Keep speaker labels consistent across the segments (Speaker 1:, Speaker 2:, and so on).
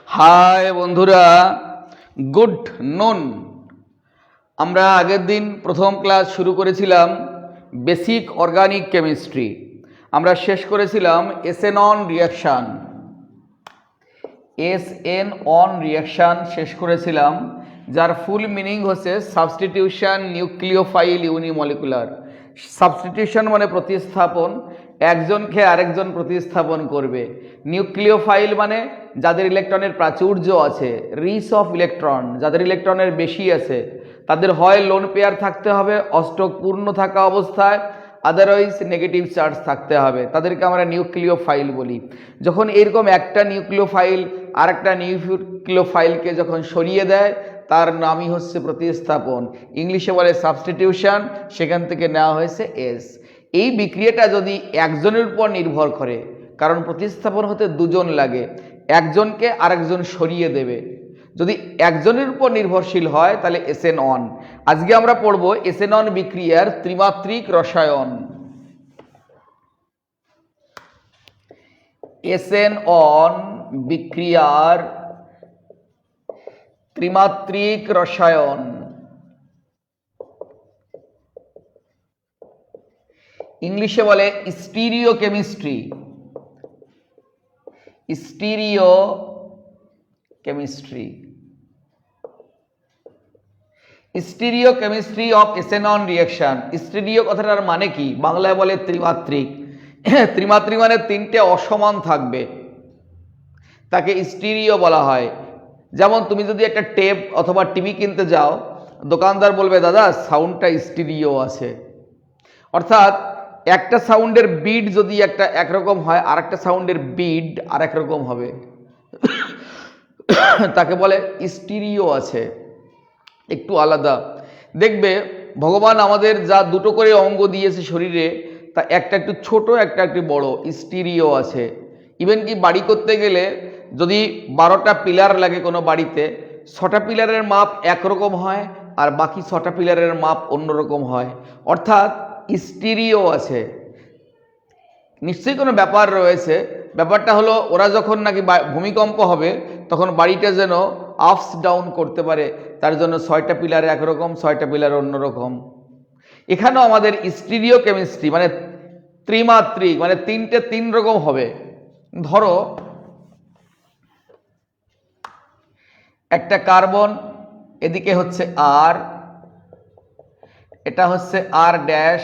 Speaker 1: High বন্ধুরা, good নুন। আমরা আগের দিন প্রথম ক্লাস শুরু করেছিলাম বেসিক অর্গানিক কেমিস্ট্রি। আমরা শেষ করেছিলাম SN one reaction. SN one reaction শেষ করেছিলাম, যার ফুল মিনিং হচ্ছে সাবস্টিটিউশন নিউক্লিওফাইল ইউনিমলিকুলার। সাবস্টিটিউশন মানে প্রতিস্থাপন, একজনকে আরেকজন প্রতিস্থাপন করবে। নিউক্লিওফাইল মানে যাদের ইলেকট্রনের প্রাচুর্য আছে, রিচ অফ ইলেকট্রন, যাদের ইলেকট্রনের বেশি আছে, তাদের হয় লোন পেয়ার থাকতে হবে অষ্টক পূর্ণ থাকা অবস্থায়, আদারওয়াইজ নেগেটিভ চার্জ থাকতে হবে, তাদেরকে আমরা নিউক্লিওফাইল বলি। যখন এরকম একটা নিউক্লিওফাইল আরেকটা নিউক্লিওফাইলকে যখন সরিয়ে দেয়, তার নামই হচ্ছে প্রতিস্থাপন। ইংলিশে বলে সাবস্টিটিউশন, সেখান থেকে নেওয়া হয়েছে এস। এই বিক্রিয়াটা যদি একজনের উপর নির্ভর করে, কারণ প্রতিস্থাপন হতে দুজন লাগে, একজনকে আরেকজন সরিয়ে দেবে। যদি একজনের উপর নির্ভরশীল হয় তাহলে এসএন অন। আজকে আমরা পড়ব এসএন অন বিক্রিয়ার ত্রিমাত্রিক রসায়ন। এসএন অন বিক্রিয়ার ত্রিমাত্রিক রসায়ন। ইংলিশে বলে stereo chemistry. Stereo chemistry. Stereo chemistry of SN one reaction. Stereo কথাটার মানে কি? বাংলায় বলে ত্রিমাত্রিক। ত্রিমাত্রিক মানে তিনটে অসমান থাকবে, তাকে স্টিরিও বলা হয়। যেমন তুমি যদি একটা টেপ অথবা টিভি কিনতে যাও, দোকানদার বলবে দাদা সাউন্ডটা স্টিরিও আছে। অর্থাৎ একটা সাউন্ডের বিট যদি একটা একরকম হয়, আর একটা সাউন্ডের বিট আর একরকম হবে, তাকে বলে স্টিরিও আছে, একটু আলাদা। দেখবে ভগবান আমাদের যা দুটো করে অঙ্গ দিয়েছে শরীরে, তা একটা একটু ছোট, একটা একটু বড়, স্টিরিও আছে। ইভেন কি বাড়ি করতে গেলে যদি 12টা পিলার লাগে কোনো বাড়িতে, 6টা পিলারের মাপ একরকম হয় আর বাকি 6টা পিলারের মাপ অন্যরকম হয়। অর্থাৎ স্টিরিও আছে। নিশ্চয়ই কোনো ব্যাপার রয়েছে। ব্যাপারটা হলো ওরা যখন নাকি ভূমিকম্প হবে, তখন বাড়িটা যেন আপস ডাউন করতে পারে, তার জন্য 6টা পিলার একরকম, 6টা পিলার অন্যরকম। এখানেও আমাদের স্টিরিও কেমিস্ট্রি মানে ত্রিমাত্রিক, মানে তিনটে তিন রকম হবে। ধরো একটা কার্বন, এদিকে হচ্ছে আর, এটা হচ্ছে আর ড্যাশ,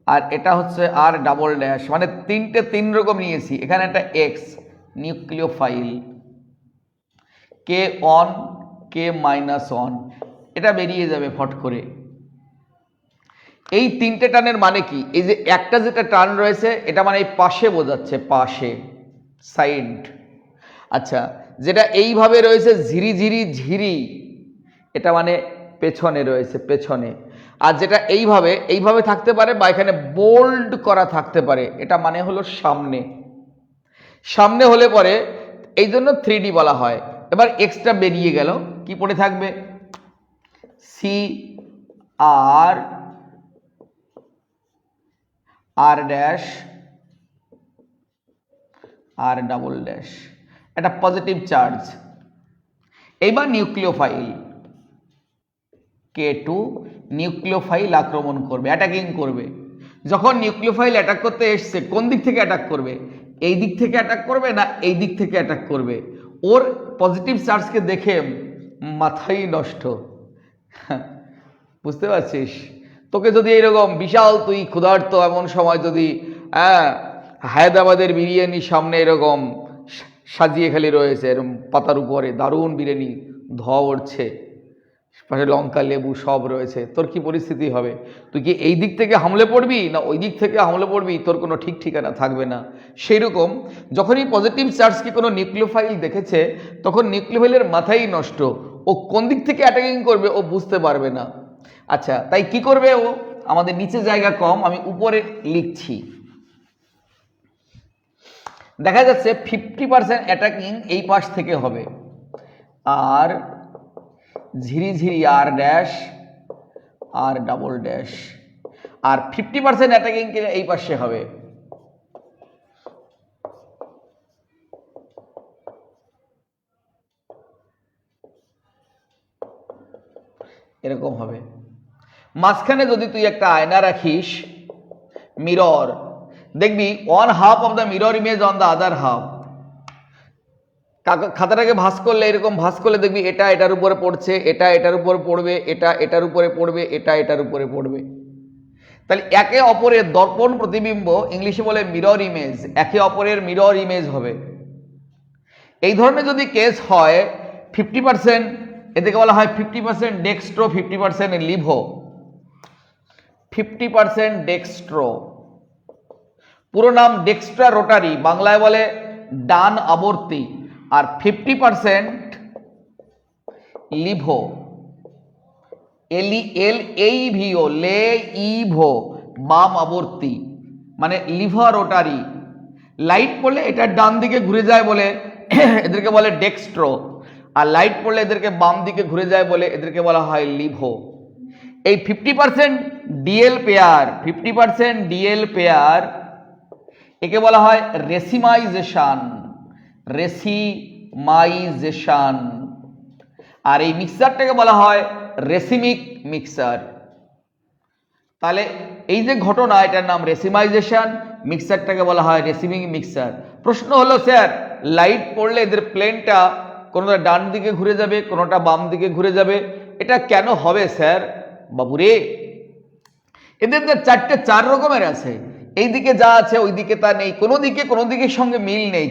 Speaker 1: আর এটা হচ্ছে আর ডাবল ড্যাশ, মানে তিনটে তিন রকম নিয়েছি। এখানে একটা x nucleophile, K on K minus on, এটা বেরিয়ে যাবে ফট করে। এই তিনটে টানের মানে কি? এই যে একটা যেটা টান রয়েছে, এটা মানে এই পাশে বোঝাচ্ছে, পাশে, সাইড। আচ্ছা, যেটা এইভাবে রয়েছে ঝিরি ঝিরি ঝিরি, এটা মানে পেছনে রয়েছে, পেছনে। আর যেটা এইভাবে এইভাবে থাকতে পারে বা এখানে বোল্ড করা থাকতে পারে, এটা মানে হলো সামনে। সামনে হলে পরে এই জন্য 3D বলা হয়। এবার এক্সট্রা বেরিয়ে গেল, কি পড়ে থাকবে? সি আর আর ড্যাশ আর ডাবল ড্যাশ, এটা পজিটিভ চার্জ। এইবার নিউক্লিওফাইল K2 নিউক্লিওফাইল আক্রমণ করবে, অ্যাটাকিং করবে। যখন নিউক্লিওফাইল অ্যাটাক করতে এসছে, কোন দিক থেকে অ্যাটাক করবে? এই দিক থেকে অ্যাটাক করবে না এই দিক থেকে অ্যাটাক করবে? ওর পজিটিভ চার্জকে দেখে মাথাই নষ্ট। বুঝতে পারছিস? তোকে যদি এইরকম বিশাল, তুই ক্ষুধার্ত, এমন সময় যদি হায়দ্রাবাদের বিরিয়ানি সামনে এরকম সাজিয়ে খেলে রয়েছে, এরকম পাতার উপরে দারুণ বিরিয়ানি, ধোয়া উঠছে, পাশে লঙ্কা লেবু সব রয়েছে, তোর কি পরিস্থিতি হবে? তুই কি এই দিক থেকে হামলে পড়বি না ওই দিক থেকে হামলে পড়বি? তোর কোনো ঠিক ঠিকানা থাকবে না। সেই রকম যখনই পজিটিভ চার্জকে কোনো নিউক্লিওফাইল দেখেছে, তখন নিউক্লিওফাইলের মাথাই নষ্ট। ও কোন দিক থেকে অ্যাটাকিং করবে ও বুঝতে পারবে না। আচ্ছা, তাই কি করবে ও? আমাদের নিচে জায়গা কম, আমি উপরে লিখছি। দেখা যাচ্ছে 50% অ্যাটাকিং এই পাশ থেকে হবে, আর ঝিরি ঝিরি আর ড্যাশ আর ডাবল ড্যাশ, আর 50% অ্যাটাকিং এই পাশে হবে। এরকম হবে। মাঝখানে যদি তুই একটা আয়না রাখিস, মিরর, দেখবি one half of the mirror image on the other half. খাতাটাকে ভাঁজ করলে, এরকম ভাঁজ করলে দেখবি এটা এটার উপরে পড়ছে, এটা এটার উপরে পড়বে, এটা এটার উপরে পড়বে, এটা এটার উপরে পড়বে। তাহলে একে অপরের দর্পণ প্রতিবিম্ব, ইংলিশে বলে মিরর ইমেজ, একে অপরের মিরর ইমেজ হবে। এই ধরনের যদি কেস হয় 50%, এদেরকে বলা হয় 50% ডেক্সট্রো, 50% লিভো। 50% ডেক্সট্রো, পুরো নাম ডেক্সট্রা রোটারি, বাংলায় বলে ডান আবর্তী, আর 50% লিভো, LEVO, লে ইভো, বাম আবর্তী, মানে লিভা রোটারি। লাইট পড়লে এটা ডান দিকে ঘুরে যায় বলে এদেরকে বলে ডেক্সট্রো, আর লাইট পড়লে এদেরকে বাম দিকে ঘুরে যায় বলে এদেরকে বলা হয় লিভো। এই 50% ডিএল পেয়ার, 50% ডিএল পেয়ার, একে বলা হয় রেসিমাইজেশন, রেসিমাইজেশন। আর এই মিক্সারটাকে বলা হয় রেসিমিক মিক্সার। তাহলে এই যে ঘটনা, এটার নাম রেসিমাইজেশন, মিক্সারটাকে বলা হয় রেসিমিক মিক্সার। প্রশ্ন হলো স্যার, লাইট পড়লে এদের প্লেনটা কোনোটা ডান দিকে ঘুরে যাবে, কোনোটা বাম দিকে ঘুরে যাবে, এটা কেন হবে স্যার? বাবুরে, এদের যে চার রকমের আছে, এই দিকে যা আছে ওই দিকে তা নেই, কোনো দিকের সঙ্গে মিল নেই।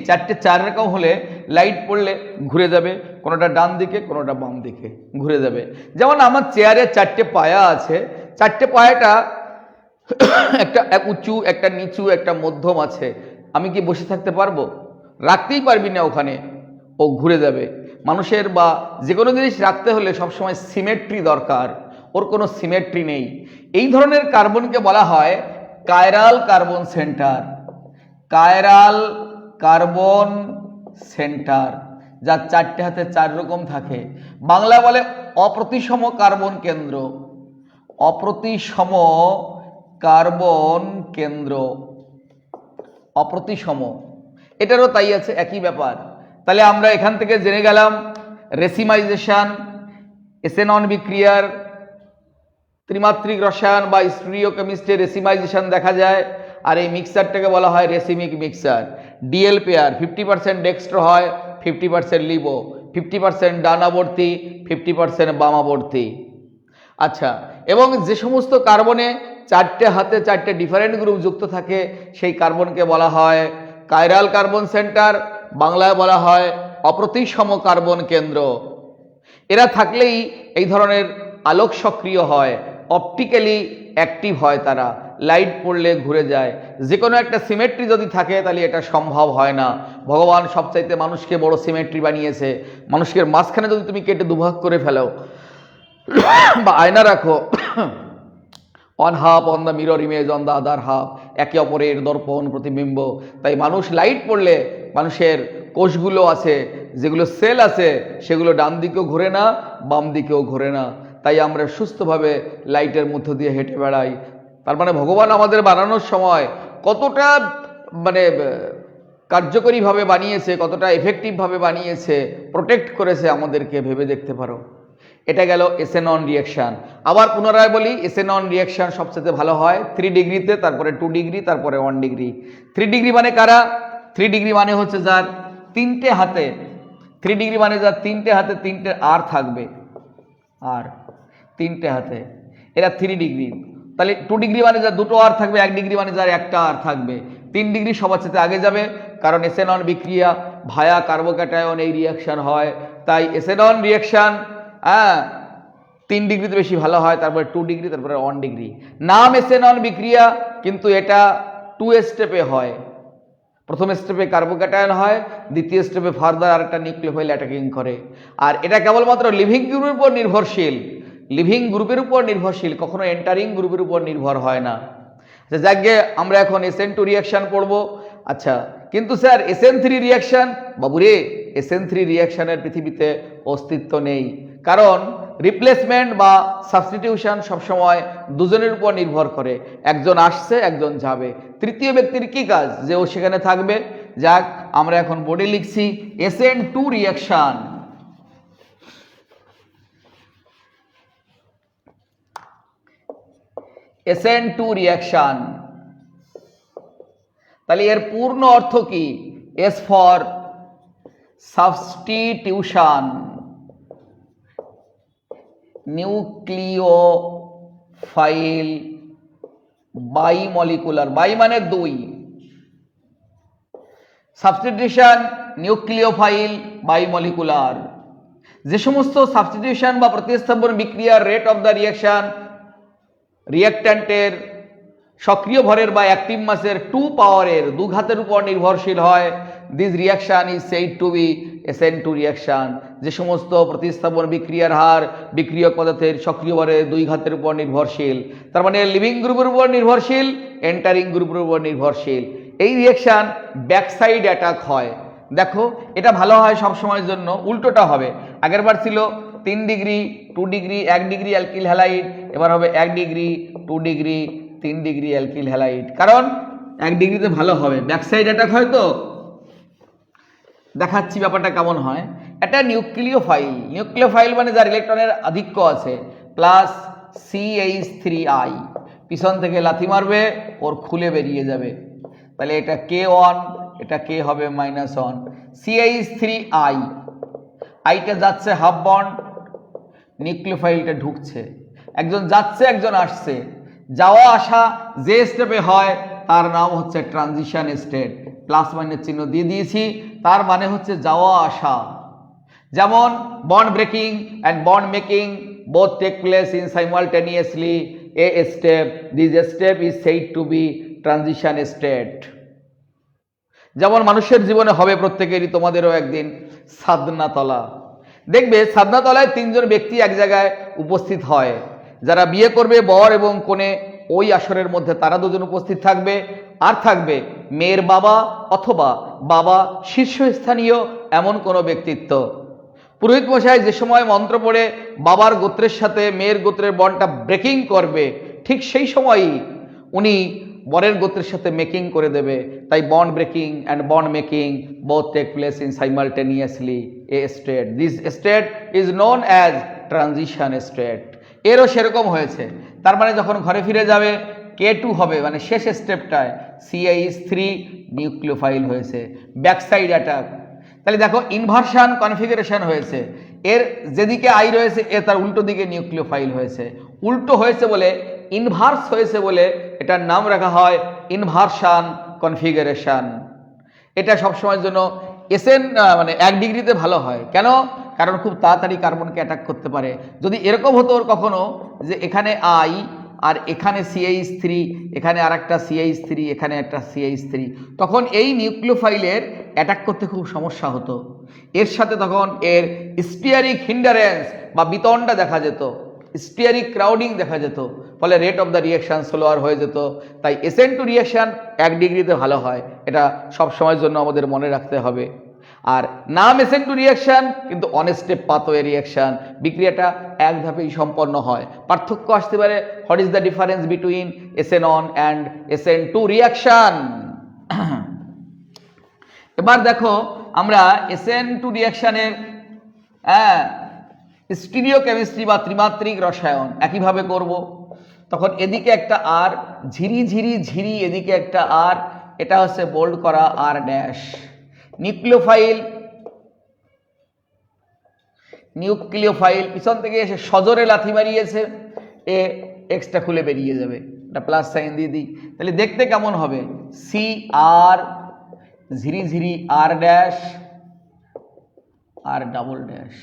Speaker 1: চার রকম হলে লাইট পড়লে ঘুরে যাবে, কোনোটা ডান দিকে, কোনোটা বাম দিকে ঘুরে যাবে। যেমন আমার চেয়ারে 4টে পায়া আছে, 4টে পায়াটা একটা উঁচু, একটা নিচু, একটা মধ্যম আছে। আমি কি বসে থাকতে পারবো? রাখতেই পারবি না, ওখানে ও ঘুরে যাবে। মানুষের বা যে কোনো জিনিস রাখতে হলে সবসময় সিমেট্রি দরকার, ওর কোনো সিমেট্রি নেই। এই ধরনের কার্বনকে বলা হয় কায়রাল কার্বন সেন্টার, কায়রাল কার্বন সেন্টার, যার 4টে হাতে 4 রকম থাকে। বাংলা বলে অপ্রতিসম কার্বন কেন্দ্র, অপ্রতিসম কার্বন কেন্দ্র, অপ্রতিসম, এটারও তাই আছে, একই ব্যাপার। তাহলে আমরা এখান থেকে জেনে গেলাম রেসিমাইজেশন, এসেনন বিক্রিয়ার ত্রিমাত্রিক রসায়ন বা স্টিরিওকেমিস্ট্রি রেসিমাইজেশন দেখা যায়। আর এই মিক্সারটাকে বলা হয় racemic mixer. DL pair 50% dextro হয়, 50% লিভো, 50% ডানাবর্তী, 50% বামাবর্তী। আচ্ছা, এবং যে সমস্ত কার্বনে 4টে হাতে 4টে ডিফারেন্ট গ্রুপ যুক্ত থাকে, সেই কার্বনকে বলা হয় কায়রাল কার্বন সেন্টার, বাংলায় বলা হয় অপ্রতিসম কার্বন কেন্দ্র। এরা থাকলেই এই ধরনের আলোক সক্রিয় হয়, অপটিক্যালি অ্যাক্টিভ হয়, তারা লাইট পড়লে ঘুরে যায়। যে কোনো একটা সিমেট্রি যদি থাকে তাহলে এটা সম্ভব হয় না। ভগবান সবচাইতে মানুষকে বড় সিমেট্রি বানিয়েছে। মানুষকে মাঝখানে যদি তুমি কেটে দুভাগ করে ফেলো বা আয়না রাখো, on half on the mirror image on the other half, একে অপরের দর্পণ প্রতিবিম্ব। তাই মানুষ লাইট পড়লে মানুষের কোষগুলো আছে, যেগুলো সেল আছে, সেগুলো ডান দিকেও ঘুরে না, বাম দিকেও ঘুরে না। তাই আমরা সুস্থভাবে লাইটের মধ্য দিয়ে হেঁটে বেড়াই। তার মানে ভগবান আমাদের বানানোর সময় কতটা মানে কার্যকরীভাবে বানিয়েছে, কতটা এফেক্টিভভাবে বানিয়েছে, প্রোটেক্ট করেছে আমাদেরকে, ভেবে দেখতে পারো। এটা গেল এসেনন রিয়াকশান। আবার পুনরায় বলি, এসেনন রিয়াকশান সবচেয়ে ভালো হয় 3 ডিগ্রিতে, তারপরে 2 ডিগ্রি, তারপরে 1 ডিগ্রি। 3 ডিগ্রি মানে কারা? 3 ডিগ্রি মানে হচ্ছে যার 3টে হাতে, 3 ডিগ্রি মানে যার 3টে হাতে 3টে আর থাকবে, আর 3টে হাতে, এরা 3 ডিগ্রি। তাহলে 2 ডিগ্রি মানে যার 2টো আর থাকবে, 1 ডিগ্রি মানে যার 1টা আর থাকবে। 3 ডিগ্রি সবার সাথে আগে যাবে, কারণ এসেনন বিক্রিয়া ভায়া কার্বোক্যাটায়ন এই রিয়াকশান হয়। তাই এসেনন রিয়াকশান 3 ডিগ্রিতে বেশি ভালো হয়, তারপরে 2 ডিগ্রি, তারপরে 1 ডিগ্রি। নাম এসেনন বিক্রিয়া, কিন্তু এটা 2 স্টেপে হয়। প্রথম স্টেপে কার্বোক্যাটায়ন হয়, দ্বিতীয় স্টেপে ফার্দার আরেকটা নিউক্লিওফাইল অ্যাটাকিং করে। আর এটা কেবলমাত্র লিভিং গ্রুপের উপর নির্ভরশীল, লিভিং গ্রুপের উপর নির্ভরশীল, কখনো এন্টারিং গ্রুপের উপর নির্ভর হয় না। যাকে আমরা এখন SN2 রিয়াকশান পড়বো। আচ্ছা, কিন্তু স্যার SN3 রিয়াকশান, বাবুরে SN3 রিয়াকশানের পৃথিবীতে অস্তিত্ব নেই, কারণ রিপ্লেসমেন্ট বা সাবস্টিটিউশন সবসময় দুজনের উপর নির্ভর করে। একজন আসছে, একজন যাবে, তৃতীয় ব্যক্তির কি কাজ যে ও সেখানে থাকবে? যাক, আমরা এখন বোর্ডে লিখছি SN2 রিয়াকশান। SN2 reaction. তাহলে এর পূর্ণ অর্থ কি? S for substitution, nucleophile bimolecular, bi মানে দুই, সাবস্টিটিউশন নিউক্লিওফাইল বাইমলিকুলার। যে সমস্ত সাবস্টিটিউশন বা প্রতিস্থাপন বিক্রিয়ার রেট অফ দ্য রিয়াকশন রিয়াক্ট্যান্টের সক্রিয় ভরের বা অ্যাক্টিভ মাসের 2 পাওয়ারের 2 ঘাতের উপর নির্ভরশীল হয়, this reaction is said to be SN2 reaction. যে সমস্ত প্রতিস্থাপন বিক্রিয়ার হার বিক্রিয়ক পদার্থের সক্রিয় ভরের 2 ঘাতের উপর নির্ভরশীল, তার মানে লিভিং গ্রুপের উপর নির্ভরশীল, এন্টারিং গ্রুপের উপর নির্ভরশীল, এই রিয়াকশন ব্যাকসাইড অ্যাটাক হয়। দেখো এটা ভালো হয় সব সময়ের জন্য, উল্টোটা হবে। আগের বার ছিল 3 degree 2 degree 1 degree alkyl halide, এবার হবে 1 degree 2 degree 3 degree alkyl halide, কারণ 1 ডিগ্রিতে ভালো হবে, ব্যাকসাইড অ্যাটাক হয়। তো দেখাচ্ছি ব্যাপারটা কেমন হয়। এটা নিউক্লিওফাইল, নিউক্লিওফাইল মানে যার ইলেকট্রনের আধিক্য আছে, প্লাস CH3I, পিছন থেকে লাথি মারবে ওর খুলে বেরিয়ে যাবে, তাহলে এটা K1, এটা K হবে -1, CH3I, আইটা যাচ্ছে হাফ বন্ড, নিউক্লিওফাইলটা ঢুকছে, একজন যাচ্ছে একজন আসছে, যাওয়া আসা যে স্টেপে হয় তার নাম হচ্ছে ট্রানজিশন স্টেট, প্লাস মাইনাস চিহ্ন দিয়ে দিয়েছি, তার মানে হচ্ছে যাওয়া আসা। যেমন bond breaking and bond making both take place in simultaneously a step, this step is said to be transition state। যেমন মানুষের জীবনে হবে প্রত্যেকেরই, তোমাদেরও একদিন সাধনাতলা, দেখবে সাধনাতলায় 3 জন ব্যক্তি এক জায়গায় উপস্থিত হয়, যারা বিয়ে করবে বর এবং কনে ওই আসরের মধ্যে তারা 2 জন উপস্থিত থাকবে, আর থাকবে মেয়ের বাবা অথবা বাবা শীর্ষস্থানীয় এমন কোনো ব্যক্তিত্ব। পুরোহিত মশাই যে সময় মন্ত্র পড়ে বাবার গোত্রের সাথে মেয়ের গোত্রের বন্ডটা ব্রেকিং করবে, ঠিক সেই সময়ই উনি বরের গোত্রের সাথে মেকিং করে দেবে। তাই bond breaking and bond making both take place in simultaneously a state, this state is known as transition state. এরও সেরকম হয়েছে, তার মানে যখন ঘরে ফিরে যাবে K2 হবে, মানে শেষ স্টেপটায় CH3 নিউক্লিওফাইল হয়েছে, ব্যাকসাইড অ্যাটাক। তাহলে দেখো ইনভার্সন কনফিগারেশন হয়েছে, এর যেদিকে আই রয়েছে এর তার উল্টো দিকে নিউক্লিওফাইল হয়েছে, উল্টো হয়েছে বলে ইনভার্স হয়েছে বলে এটার নাম রাখা হয় ইনভার্সন কনফিগারেশন। এটা সবসময়ের জন্য SN মানে 1 ডিগ্রিতে ভালো হয়। কেন? কারণ খুব তাড়াতাড়ি কার্বনকে অ্যাটাক করতে পারে। যদি এরকম হতো ওর কখনো যে এখানে I আর এখানে CH3, এখানে আর একটা CH3, এখানে একটা CH3, তখন এই নিউক্লিওফাইলের অ্যাটাক করতে খুব সমস্যা হতো। এর সাথে তখন এর স্টিয়ারিক হিন্ডারেন্স বা বিতণ্ডা দেখা যেত, স্টিয়ারিক ক্রাউডিং দেখা যেত, ফলে rate of the reaction slower হয়ে যেত। তাই SN2 রিয়াকশন 1 ডিগ্রিতে ভালো হয়, এটা সব সময়ের জন্য আমাদের মনে রাখতে হবে। আর নাম SN2 রিয়াকশন, কিন্তু অন স্টেপ পাথওয়ে রিয়াকশন, বিক্রিয়াটা এক ধাপেই সম্পন্ন হয়। পার্থক্য আসতে পারে, what is the difference between SN1 and SN2 reaction. এবার দেখো আমরা SN2 রিয়াকশনের স্টিরিও কেমিস্ট্রি বা ত্রিমাত্রিক রসায়ন একইভাবে করব। তখন এদিকে একটা আর, ঝিরি ঝিরি ঝিরি এদিকে একটা আর, এটা হচ্ছে বোল্ড করা আর ড্যাশ। নিউক্লিওফাইল পিছন থেকে এসে সজোরে লাথি মারিয়েছে, এ এক্সটা খুলে বেরিয়ে যাবে, এটা প্লাস সাইন দিয়ে দিই, তাহলে দেখতে কেমন হবে? CR ঝিরি ঝিরি আর ড্যাশ আর double dash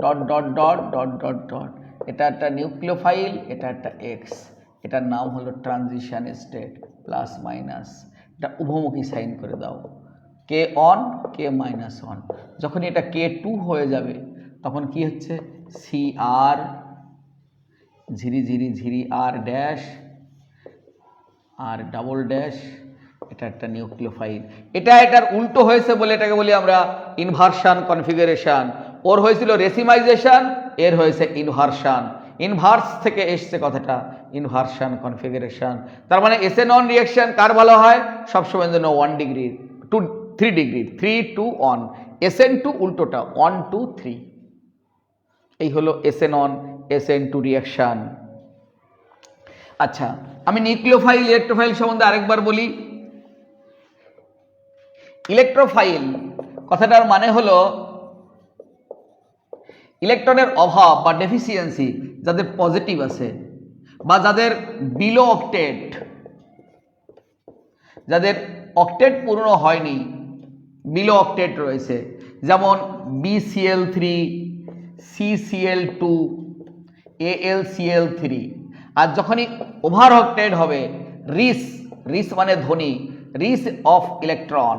Speaker 1: dot dot dot dot dot dot, এটা একটা নিউক্লিওফাইল, এটা একটা এক্স, এটার নাম হলো ট্রানজিশন স্টেট, প্লাস মাইনাস, এটা উভমুখী সাইন করে দাও, K1 K-1। যখন এটা K2 হয়ে যাবে তখন কি হচ্ছে? CR ঝিরি ঝিরি ঝিরি আর ড্যাশ আর ডাবল ড্যাশ, এটা একটা নিউক্লিওফাইল। এটা এটার উল্টো হয়েছে বলে এটাকে বলি আমরা ইনভার্সন কনফিগারেশন। ওর হয়েছিল রেসিমাইজেশন, এর হয়েছে ইনভার্সন, ইনভার্স থেকে এসছে কথাটা, ইনভার্সন কনফিগারেশন। তার মানে SN1 রিয়াকশন কার ভালো হয়? সবসময় জন্য 1 ডিগ্রি 3 ডিগ্রি, 3 2 1। SN2 উল্টোটা 1 2 3। এই হলো SN1 SN2 রিয়াকশন। আচ্ছা, আমি নিউক্লিওফাইল ইলেকট্রোফাইল সম্বন্ধে আরেকবার বলি। ইলেকট্রোফাইল কথাটার মানে হলো ইলেকট্রনের অভাব বা ডেফিসিয়েন্সি যাদের পজিটিভ আছে বা যাদের বিলো অক্টেট, যাদের অক্টেট পূর্ণ হয়নি, বিলো অক্টেট রয়েছে, যেমন BCl3, CCl2, AlCl3। আর যখনই ওভার অক্টেট হবে, রিস মানে ধ্বনি, রিস অফ ইলেকট্রন,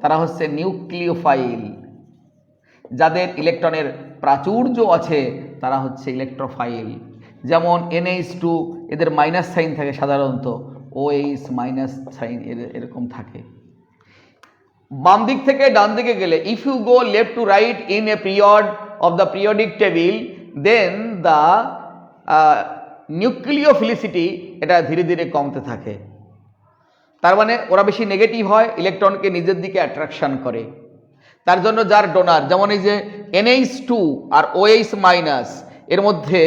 Speaker 1: তারা হচ্ছে নিউক্লিওফাইল। যাদের ইলেকট্রনের প্রাচুর্য আছে তারা হচ্ছে ইলেকট্রোফাইল। যেমন NH2 এদের মাইনাস সাইন থাকে সাধারণত, OH মাইনাস সাইন এরকম থাকে। বাম দিক থেকে ডান দিকে গেলে, if you go left to right in a period of the periodic table, then the nucleophilicity এটা ধীরে ধীরে কমতে থাকে। তার মানে ওরা বেশি নেগেটিভ হয়, ইলেকট্রনকে নিজের দিকে অ্যাট্রাকশন করে। তার জন্য যার ডোনার, যেমন এই যে NH2 আর OH মাইনাস, এর মধ্যে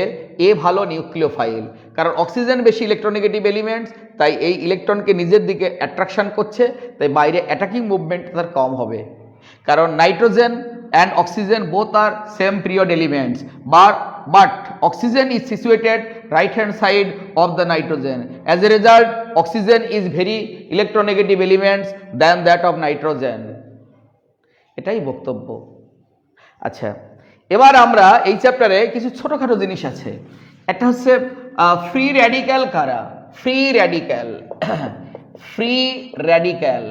Speaker 1: এ ভালো নিউক্লিওফাইল, কারণ অক্সিজেন বেশি ইলেকট্রোনেগেটিভ এলিমেন্টস, তাই এই ইলেকট্রনকে নিজের দিকে অ্যাট্রাকশন করছে, তাই বাইরে অ্যাটাকিং মুভমেন্ট তার কম হবে। কারণ nitrogen and oxygen both are same period elements, but oxygen is situated right hand side of the nitrogen. As a result, oxygen is very electronegative elements than that of nitrogen. এটাই বক্তব্য। আচ্ছা, এবার আমরা এই চ্যাপ্টারে কিছু ছোটখাটো জিনিস আছে। একটা হচ্ছে ফ্রি র্যাডিক্যাল কারা, ফ্রি র্যাডিক্যাল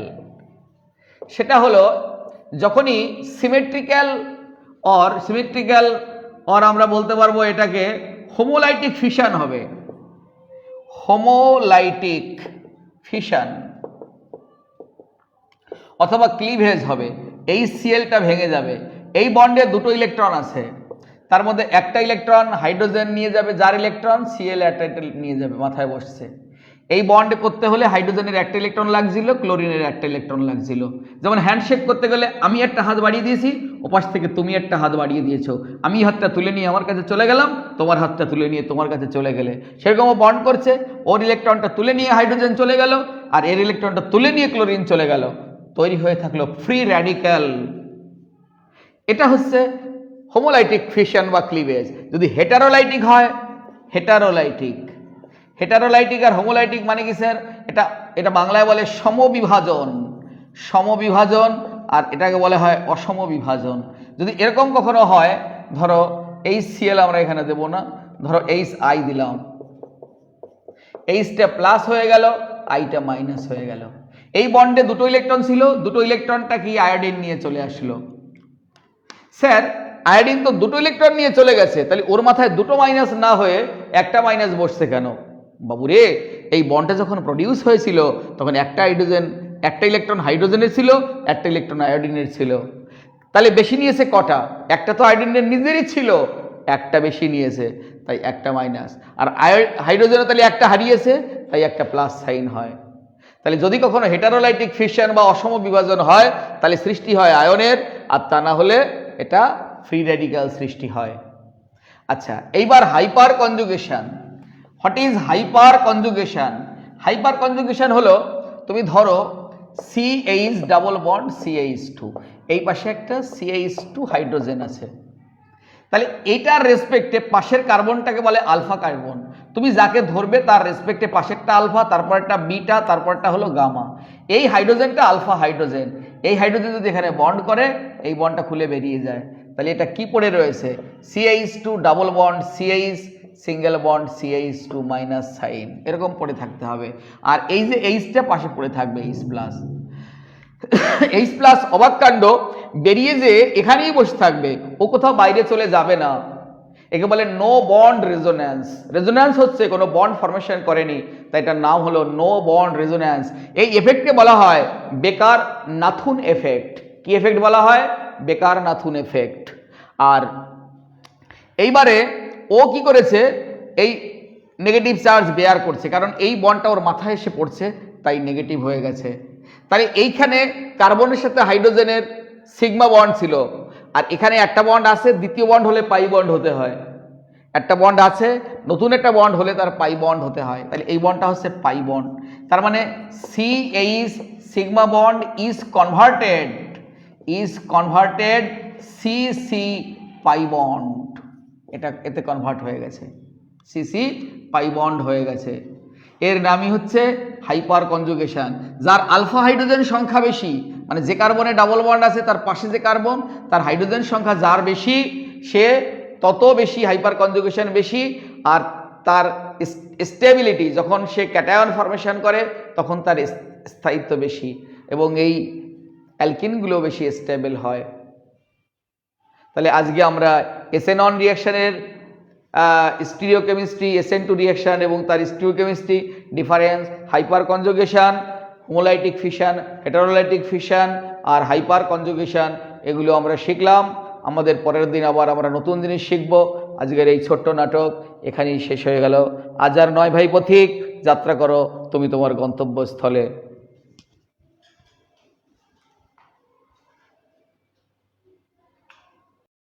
Speaker 1: সেটা হলো যখনই সিমেট্রিক্যাল অর আমরা বলতে পারবো এটাকে হোমোলাইটিক ফিশন হবে, হোমোলাইটিক ফিশন, অথবা ক্লিভেজ হবে। এই Clটা ভেঙে যাবে। এই বন্ডে দুটো ইলেকট্রন আছে, তার মধ্যে একটা ইলেকট্রন হাইড্রোজেন নিয়ে যাবে, যার ইলেকট্রন Cl নিয়ে যাবে, মাথায় বসছে। এই বন্ড করতে হলে হাইড্রোজেনের একটা ইলেকট্রন লাগছিল, ক্লোরিনের একটা ইলেকট্রন লাগছিল। যেমন হ্যান্ডশেক করতে গেলে আমি একটা হাত বাড়িয়ে দিয়েছি, ওপাশ থেকে তুমি একটা হাত বাড়িয়ে দিয়েছো, আমি হাতটা তুলে নিয়ে আমার কাছে চলে গেলাম, তোমার হাতটা তুলে নিয়ে তোমার কাছে চলে গেলে, সেরকম বন্ড করছে। ওর ইলেকট্রনটা তুলে নিয়ে হাইড্রোজেন চলে গেল, আর এর ইলেকট্রনটা তুলে নিয়ে ক্লোরিন চলে গেল, তৈরি হয়ে থাকলো ফ্রি র্যাডিক্যাল। এটা হচ্ছে হোমোলাইটিক ফিশন বা ক্লিভেজ। যদি হেটারোলাইটিক হয়, হেটারোলাইটিক আর হোমোলাইটিক মানে কি স্যার? এটা বাংলায় বলে সমবিভাজন, আর এটাকে বলা হয় অসম বিভাজন। যদি এরকম কখনো হয়, ধরো HCl আমরা এখানে দেব না, ধরো HI দিলাম, Hটা প্লাস হয়ে গেল, Iটা মাইনাস হয়ে গেল। এই বন্ডে দুটো ইলেকট্রন ছিল, দুটো ইলেকট্রনটা কি আয়োডিন নিয়ে চলে আসলো। স্যার আয়োডিন তো দুটো ইলেকট্রন নিয়ে চলে গেছে, তাহলে ওর মাথায় দুটো মাইনাস না হয়ে একটা মাইনাস বসছে কেন? বাবুরে, এই বন্ডটা যখন প্রডিউস হয়েছিল তখন একটা ইলেকট্রন হাইড্রোজেনের ছিল, একটা ইলেকট্রন আয়োডিনের ছিল, তাহলে বেশি নিয়েছে কটা? একটা তো আয়োডিনের নিজেরই ছিল, একটা বেশি নিয়েছে, তাই একটা মাইনাস। আর হাইড্রোজেনও তাহলে একটা হারিয়েছে, তাই একটা প্লাস সাইন হয়। তাহলে যদি কখনো হেটারোলাইটিক ফিশন বা অসম বিভাজন হয়, তাহলে সৃষ্টি হয় আয়নের, আর তা না হলে এটা ফ্রি র্যাডিক্যাল সৃষ্টি হয়। আচ্ছা, এইবার hyper conjugation. What is hyper conjugation? Hyper conjugation হলো, তুমি ধরো CH ডাবল বন্ড CH2, এই পাশে একটা CH2 হাইড্রোজেন আছে, তাহলে এইটার রেসপেক্টে পাশের কার্বনটাকে বলে আলফা কার্বন। তুমি যাকে ধরবে তার রেসপেক্টে পাশেরটা আলফা, তারপরটা বিটা, তারপরটা হলো গামা। এই হাইড্রোজেনটা আলফা হাইড্রোজেন, এই হাইড্রোজেন যদি এখানে বন্ড করে, এই বন্ডটা খুলে বেরিয়ে যায়, তাহলে এটা কি পড়ে রয়েছে? CH2 double bond CH single bond CH2 minus sine, এরকম পড়ে থাকতে হবে। আর এই যে Hটা পাশে পড়ে থাকবে H প্লাস। H প্লাস অবাক কাণ্ড, বেরিয়ে যে এখানেই বসে থাকবে, ও কোথাও বাইরে চলে যাবে না। একে বলে নো বন্ড রেজোন্যান্স। রেজোন্যান্স হচ্ছে কোনো বন্ড ফরমেশন করেনি, তাই এটার নাম হলো নো বন্ড রেজোন্যান্স। এই এফেক্টকে বলা হয় বেকার নাথুন এফেক্ট। কি এফেক্ট বলা হয়? বেকার নাথুন এফেক্ট। আর এইবারে ও কি করেছে? এই নেগেটিভ চার্জ বেয়ার করছে, কারণ এই বন্ডটা ওর মাথায় এসে পড়ছে, তাই নেগেটিভ হয়ে গেছে। তাহলে এইখানে কার্বনের সাথে হাইড্রোজেনের সিগমা বন্ড ছিল, আর এখানে একটা বন্ড আছে, দ্বিতীয় বন্ড হলে পাই বন্ড হতে হয়। একটা বন্ড আছে, নতুন একটা বন্ড হলে তার পাই বন্ড হতে হয়, তাহলে এই বন্ডটা হচ্ছে পাই বন্ড। তার মানে CH sigma bond is converted CC pi bond, এটা এতে কনভার্ট হয়ে গেছে, CC পাই বন্ড হয়ে গেছে। এর নামই হচ্ছে হাইপার কনজুগেশন। যার আলফা হাইড্রোজেন সংখ্যা বেশি, মানে যে কার্বনে ডাবল বন্ড আছে তার পাশে যে কার্বন, তার হাইড্রোজেন সংখ্যা যার বেশি সে তত বেশি হাইপার কনজুগেশন বেশি, আর তার স্টেবিলিটি, যখন সে ক্যাটায়ন ফরমেশন করে তখন তার স্থায়িত্ব বেশি, এবং এই অ্যালকিনগুলো বেশি স্টেবল হয়। তাহলে আজকে আমরা এসএনন রিঅ্যাকশনের স্টিরিওকেমিস্ট্রি, SN2 রিঅ্যাকশন এবং তার stereochemistry, difference, hyperconjugation, homolytic fission, heterolytic fission আর হাইপার কনজুগেশন, এগুলো আমরা শিখলাম। আমাদের পরের দিন আবার আমরা নতুন জিনিস শিখব। আজকের এই ছোট্ট নাটক এখানেই শেষ হয়ে গেল। আজ আর নয় ভাই পথিক, যাত্রা করো তুমি তোমার গন্তব্যস্থলে।